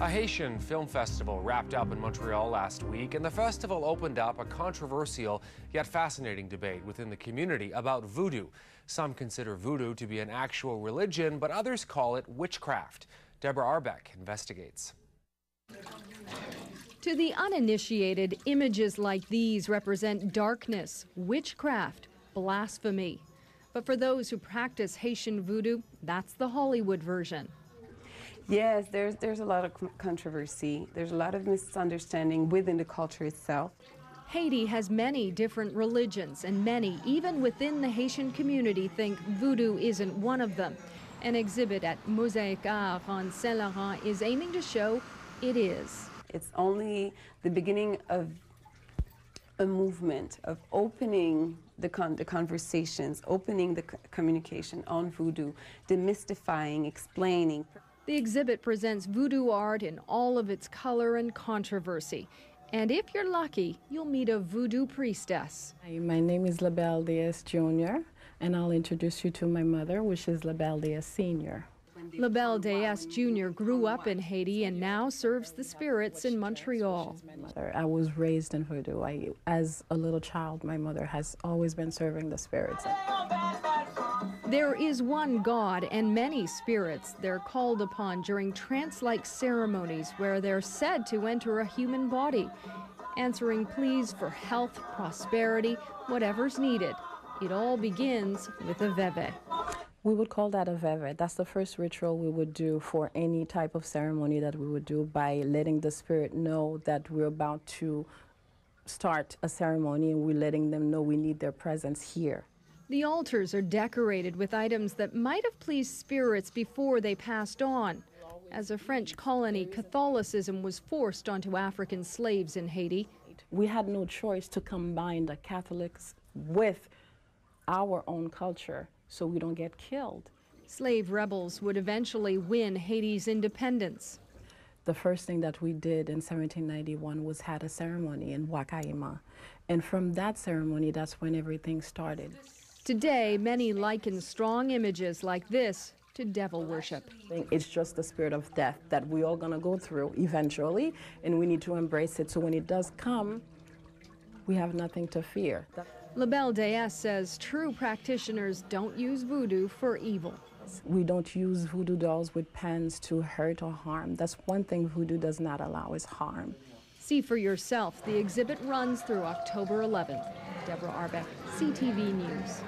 A Haitian film festival wrapped up in Montreal last week, and the festival opened up a controversial yet fascinating debate within the community about voodoo. Some consider voodoo to be an actual religion, but others call it witchcraft. Deborah Arbeck investigates. To the uninitiated, images like these represent darkness, witchcraft, blasphemy. But for those who practice Haitian voodoo, that's the Hollywood version. Yes, there's a lot of controversy. There's a lot of misunderstanding within the culture itself. Haiti has many different religions, and many, even within the Haitian community, think voodoo isn't one of them. An exhibit at Mosaic Art on Saint-Laurent is aiming to show it is. It's only the beginning of a movement of opening the conversations, opening the communication on voodoo, demystifying, explaining. The exhibit presents voodoo art in all of its color and controversy. And if you're lucky, you'll meet a voodoo priestess. Hi, my name is LaBelle Diaz Jr., and I'll introduce you to my mother, which is LaBelle Diaz Sr. LaBelle Diaz Jr. grew up in Haiti and now serves the spirits in Montreal. I was raised in voodoo. As a little child, my mother has always been serving the spirits. There is one God and many spirits. They're called upon during trance-like ceremonies where they're said to enter a human body, answering pleas for health, prosperity, whatever's needed. It all begins with a veve. We would call that a veve. That's the first ritual we would do for any type of ceremony that we would do, by letting the spirit know that we're about to start a ceremony, and we're letting them know we need their presence here. The altars are decorated with items that might have pleased spirits before they passed on. As a French colony, Catholicism was forced onto African slaves in Haiti. We had no choice to combine the Catholics with our own culture so we don't get killed. Slave rebels would eventually win Haiti's independence. The first thing that we did in 1791 was had a ceremony in Wakaima. And from that ceremony, that's when everything started. Today, many liken strong images like this to devil worship. It's just the spirit of death that we're all going to go through eventually, and we need to embrace it. So when it does come, we have nothing to fear. LaBelle Diaz says true practitioners don't use voodoo for evil. We don't use voodoo dolls with pens to hurt or harm. That's one thing voodoo does not allow, is harm. See for yourself. The exhibit runs through October 11th. Deborah Arbeck, CTV News.